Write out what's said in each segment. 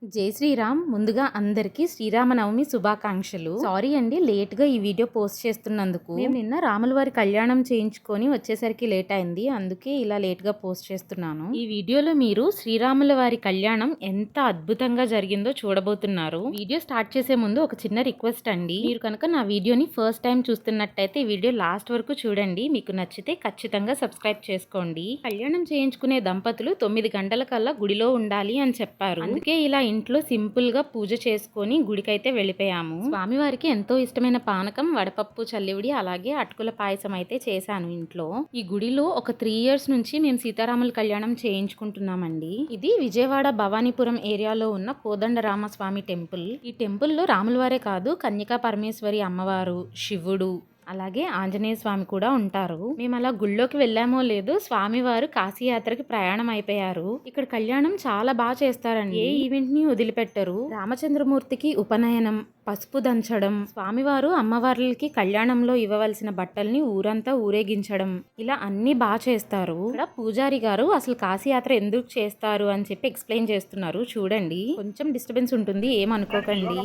జై శ్రీరామ్. ముందుగా అందరికీ శ్రీరామనవమి శుభాకాంక్షలు. సారీ అండి లేట్ గా ఈ వీడియో పోస్ట్ చేస్తున్నందుకు. మేము నిన్న రాముల వారి కళ్యాణం చేయించుకొని వచ్చేసరికి లేట్ అయింది, అందుకే ఇలా లేట్ గా పోస్ట్ చేస్తున్నాను. ఈ వీడియోలో మీరు శ్రీరాముల వారి కళ్యాణం ఎంత అద్భుతంగా జరిగిందో చూడబోతున్నారు. వీడియో స్టార్ట్ చేసే ముందు ఒక చిన్న రిక్వెస్ట్ అండి, మీరు కనుక నా వీడియోని ఫస్ట్ టైం చూస్తున్నట్టయితే ఈ వీడియో లాస్ట్ వరకు చూడండి. మీకు నచ్చితే ఖచ్చితంగా సబ్స్క్రైబ్ చేసుకోండి. కళ్యాణం చేయించుకునే దంపతులు 9 గంటల కల్లా గుడిలో ఉండాలి అని చెప్పారు. అందుకే ఇలా ఇంట్లో సింపుల్ గా పూజ చేసుకొని గుడికైతే వెళ్ళిపోయాము. స్వామివారికి ఎంతో ఇష్టమైన పానకం, వడపప్పు, చల్లివిడి, అలాగే అటుకుల పాయసం అయితే చేశాను ఇంట్లో. ఈ గుడిలో ఒక 3 years నుంచి మేము సీతారాముల కళ్యాణం చేయించుకుంటున్నామండి. ఇది విజయవాడ భవానీపురం ఏరియాలో ఉన్న కోదండరామస్వామి టెంపుల్. ఈ టెంపుల్లో రాముల వారే కాదు, కన్యకా పరమేశ్వరి అమ్మవారు, శివుడు, అలాగే ఆంజనేయ స్వామి కూడా ఉంటారు. మేము అలా గుళ్ళోకి వెళ్ళామో లేదు, స్వామివారు కాశీయాత్రకి ప్రయాణం అయిపోయారు. ఇక్కడ కళ్యాణం చాలా బాగా చేస్తారండి. ఏ ఈవెంట్ ని వదిలిపెట్టరు. రామచంద్రమూర్తికి ఉపనయనం, పసుపు దంచడం, స్వామివారు అమ్మవార్లకి కళ్యాణంలో ఇవ్వవలసిన బట్టల్ని ఊరంతా ఊరేగించడం, ఇలా అన్ని బాగా చేస్తారు. ఇక్కడ పూజారి గారు అసలు కాశీయాత్ర ఎందుకు చేస్తారు అని చెప్పి ఎక్స్ప్లెయిన్ చేస్తున్నారు. చూడండి, కొంచెం డిస్టర్బెన్స్ ఉంటుంది, ఏమనుకోకండి.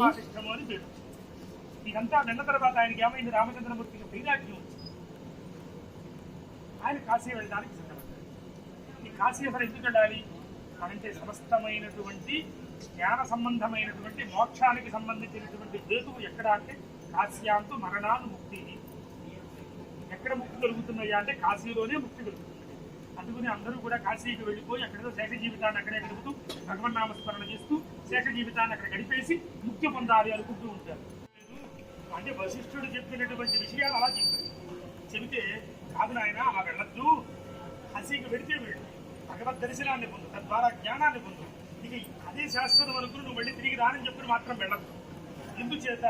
ఇదంతా నిన్న తర్వాత ఆయనకి ఏమైంది, రామచంద్రమూర్తికి వైరాగ్యం, ఆయన కాశీ వెళ్ళడానికి సిద్ధపడ్డారు. ఈ కాశీ అసలు ఎందుకు వెళ్ళాలి అంటే సమస్తమైనటువంటి జ్ఞాన సంబంధమైనటువంటి మోక్షానికి సంబంధించినటువంటి హేతువు ఎక్కడ అంటే కాశ్యాంతు మరణాను ముక్తి. ఎక్కడ ముక్తి కలుగుతున్నాయా అంటే కాశీలోనే ముక్తి కలుగుతుంది. అందుకని అందరూ కూడా కాశీకి వెళ్ళిపోయి అక్కడేదో శేష జీవితాన్ని అక్కడే గడుపుతూ భగవన్నామస్మరణ చేస్తూ శేష జీవితాన్ని అక్కడ గడిపేసి ముక్తి పొందాలి అనుకుంటూ ఉంటారు. అంటే వశిష్ఠుడు చెప్పినటువంటి విషయాలు అలా చెప్పారు. చెబితే కాదు నాయన అలా వెళ్ళద్దు, కాశీకి వెడితే వెళ్ళు, భగవద్ దర్శనాన్ని పొందు, తద్వారా జ్ఞానాన్ని పొందు, ఇక అదే శాశ్వతం అనుకుని నువ్వు వెళ్ళి తిరిగి రానని చెప్పి మాత్రం వెళ్ళద్దు. ఎందుచేత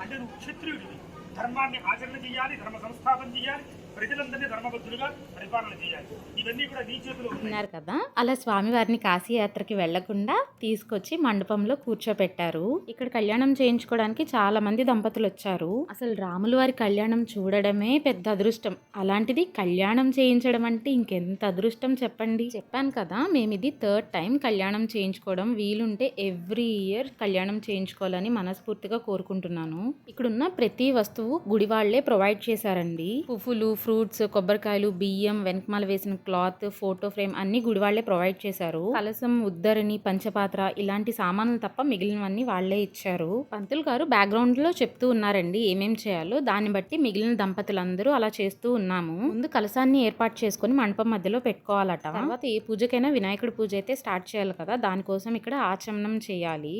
అంటే నువ్వు క్షత్రియుడివి, ధర్మాన్ని ఆచరణ చేయాలి, ధర్మ సంస్థాపన చేయాలి, ప్రజలందరినీ ధర్మబద్ధులుగా పరిపాలన చేయాలి. ఇవన్నీ కూడా నీ చేతిలో ఉన్నారు కదా. అలా స్వామివారిని కాశీయాత్రకి వెళ్లకుండా తీసుకొచ్చి మండపంలో కూర్చోపెట్టారు. ఇక్కడ కళ్యాణం చేయించుకోవడానికి చాలా మంది దంపతులు వచ్చారు. అసలు రాముల వారి కళ్యాణం చూడడమే పెద్ద అదృష్టం, అలాంటిది కళ్యాణం చేయించడం అంటే ఇంకెంత అదృష్టం చెప్పండి. చెప్పాను కదా, మేము ఇది 3rd time కళ్యాణం చేయించుకోవడం. వీలుంటే ఎవ్రీ ఇయర్ కళ్యాణం చేయించుకోవాలని మనస్ఫూర్తిగా కోరుకుంటున్నాను. ఇక్కడున్న ప్రతి వస్తువు గుడి వాళ్లే ప్రొవైడ్ చేశారండి. పువ్వులు, ఫ్రూట్స్, కొబ్బరికాయలు, బియ్యం, వెనకమాల వేసిన క్లాత్, ఫోటో ఫ్రేమ్ అన్ని గుడి వాళ్లే ప్రొవైడ్ చేశారు. కలసం, ఉద్దరిని, పంచపాత్ర ఇలాంటి సామాన్లు తప్ప మిగిలినవన్నీ వాళ్లే ఇచ్చారు. పంతులు గారు బ్యాక్గ్రౌండ్ లో చెప్తూ ఉన్నారండి ఏమేం చేయాలో. దాన్ని బట్టి మిగిలిన దంపతులందరూ అలా చేస్తూ ఉన్నాము. ముందు కలసాన్ని ఏర్పాటు చేసుకుని మండపం మధ్యలో పెట్టుకోవాలట. తర్వాత ఏ పూజకైనా వినాయకుడి పూజ అయితే స్టార్ట్ చేయాలి కదా, దానికోసం ఇక్కడ ఆచమనం చేయాలి.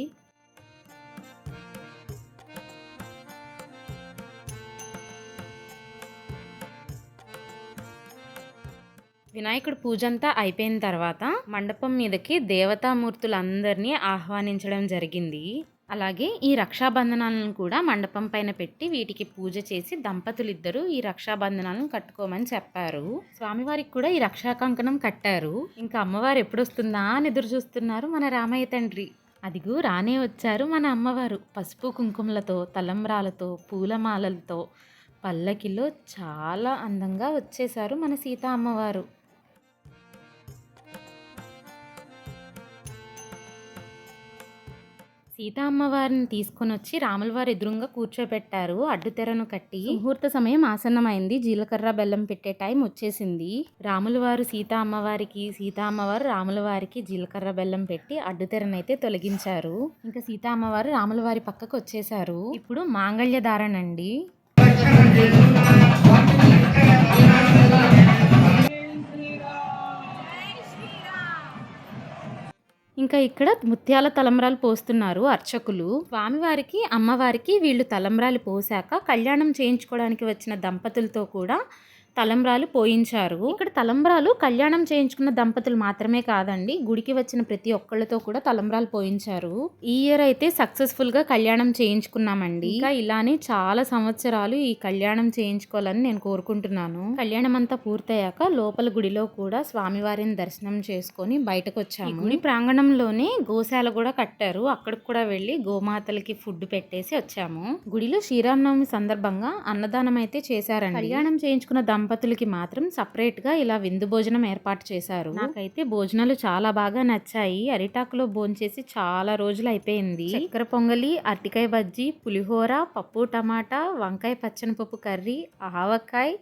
వినాయకుడి పూజ అంతా అయిపోయిన తర్వాత మండపం మీదకి దేవతామూర్తులందరినీ ఆహ్వానించడం జరిగింది. అలాగే ఈ రక్షాబంధనాలను కూడా మండపం పైన పెట్టి వీటికి పూజ చేసి దంపతులిద్దరూ ఈ రక్షాబంధనాలను కట్టుకోమని చెప్పారు. స్వామివారికి కూడా ఈ రక్షా కంకణం కట్టారు. ఇంకా అమ్మవారు ఎప్పుడొస్తుందా అని ఎదురు చూస్తున్నారు మన రామయ్య తండ్రి. అదిగో రానే వచ్చారు మన అమ్మవారు. పసుపు కుంకుమలతో, తలంబ్రాలతో, పూలమాలలతో పల్లకిలో చాలా అందంగా వచ్చేశారు మన సీతా అమ్మవారు. సీతా అమ్మవారిని తీసుకొని వచ్చి రాముల వారి ఎదురుగా కూర్చోబెట్టారు. అడ్డుతెరను కట్టి ముహూర్త సమయం ఆసన్నమైంది. జీలకర్ర బెల్లం పెట్టే టైం వచ్చేసింది. రాముల వారు సీతా అమ్మవారికి, సీతా అమ్మవారు రాముల వారికి జీలకర్ర బెల్లం పెట్టి అడ్డుతెరనైతే తొలగించారు. ఇంకా సీతా అమ్మవారు రాముల వారి పక్కకు వచ్చేసారు. ఇప్పుడు మాంగళ్య ధారణ అండి. ఇంకా ఇక్కడ ముత్యాల తలంబ్రాలు పోస్తున్నారు అర్చకులు. స్వామివారికి, అమ్మవారికి వీళ్ళు తలంబ్రాలు పోసాక కళ్యాణం చేయించుకోవడానికి వచ్చిన దంపతులతో కూడా తలంబ్రాలు పోయించారు. ఇక్కడ తలంబ్రాలు కళ్యాణం చేయించుకున్న దంపతులు మాత్రమే కాదండి, గుడికి వచ్చిన ప్రతి ఒక్కళ్ళతో కూడా తలంబ్రాలు పోయించారు. ఈ ఇయర్ అయితే సక్సెస్ఫుల్ గా కళ్యాణం చేయించుకున్నామండి. ఇంకా ఇలానే చాలా సంవత్సరాలు ఈ కళ్యాణం చేయించుకోవాలని నేను కోరుకుంటున్నాను. కళ్యాణం అంతా పూర్తయ్యాక లోపల గుడిలో కూడా స్వామివారిని దర్శనం చేసుకొని బయటకు వచ్చాము. గుడి ప్రాంగణంలోనే గోశాల కూడా కట్టారు. అక్కడికి కూడా వెళ్ళి గోమాతలకి ఫుడ్ పెట్టేసి వచ్చాము. గుడిలో శ్రీరామనవమి సందర్భంగా అన్నదానం అయితే చేశారండి. కళ్యాణం చేయించుకున్న దంపతులకి మాత్రం సపరేట్గా ఇలా విందు భోజనం ఏర్పాటు చేశారు. నాకైతే భోజనాలు చాలా బాగా నచ్చాయి. అరిటాకులో భోంచేసి చాలా రోజులు అయిపోయింది. చక్కెర పొంగలి, అరటికాయ బజ్జీ, పులిహోర, పప్పు టమాటా, వంకాయ పచ్చనిపప్పు కర్రీ, ఆవకాయ,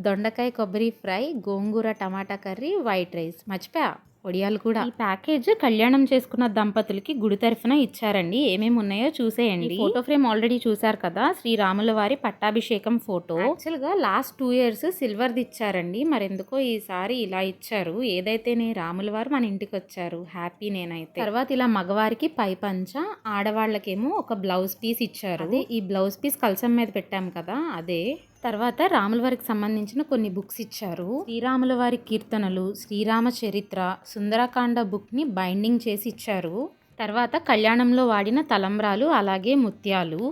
దొండకాయ కొబ్బరి ఫ్రై, గోంగూర టమాటా కర్రీ, వైట్ రైస్, మర్చిపోయా వడియాలు కూడా. ఈ ప్యాకేజ్ కళ్యాణం చేసుకున్న దంపతులకి గుడి తరఫున ఇచ్చారండి. ఏమేమి ఉన్నాయో చూసేయండి. ఫోటో ఫ్రేమ్ ఆల్రెడీ చూసారు కదా, శ్రీరాముల వారి పట్టాభిషేకం ఫోటో. యాక్చువల్గా లాస్ట్ 2 years సిల్వర్ది ఇచ్చారండి, మరెందుకో ఈసారి ఇలా ఇచ్చారు. ఏదైతేనే రాముల వారు మన ఇంటికి వచ్చారు, హ్యాపీ నేనైతే. తర్వాత ఇలా మగవారికి పై పంచ, ఆడవాళ్ళకేమో ఒక బ్లౌజ్ పీస్ ఇచ్చారు. అదే ఈ బ్లౌజ్ పీస్ కలసం మీద పెట్టాం కదా అదే. తర్వాత రాముల వారికి సంబంధించిన కొన్ని బుక్స్ ఇచ్చారు. శ్రీరాముల వారి కీర్తనలు, శ్రీరామ చరిత్ర, సుందరకాండ బుక్ని బైండింగ్ చేసి ఇచ్చారు. తర్వాత కళ్యాణంలో వాడిన తలంబ్రాలు, అలాగే ముత్యాలు.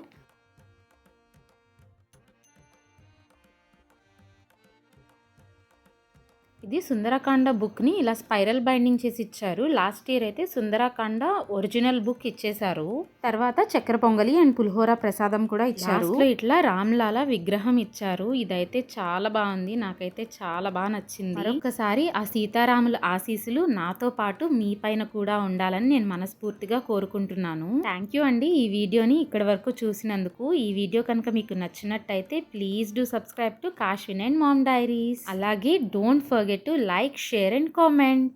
ఇది సుందరకాండ బుక్ని ఇలా స్పైరల్ బైండింగ్ చేసి ఇచ్చారు. లాస్ట్ ఇయర్ అయితే సుందరకాండ ఒరిజినల్ బుక్ ఇచ్చేశారు. తర్వాత చక్కెర పొంగలి అండ్ పులిహోర ప్రసాదం కూడా ఇచ్చారు. ఇట్లా రామ్లాలా విగ్రహం ఇచ్చారు. ఇదైతే చాలా బాగుంది, నాకైతే చాలా బాగా నచ్చింది. మరొకసారి ఆ సీతారాముల ఆశీస్సులు నాతో పాటు మీ పైన కూడా ఉండాలని నేను మనస్ఫూర్తిగా కోరుకుంటున్నాను. థ్యాంక్ యూ అండి ఈ వీడియోని ఇక్కడ వరకు చూసినందుకు. ఈ వీడియో కనుక మీకు నచ్చినట్టయితే please do subscribe to Kashvin and mom diaries. అలాగే don't forget to like, share and comment.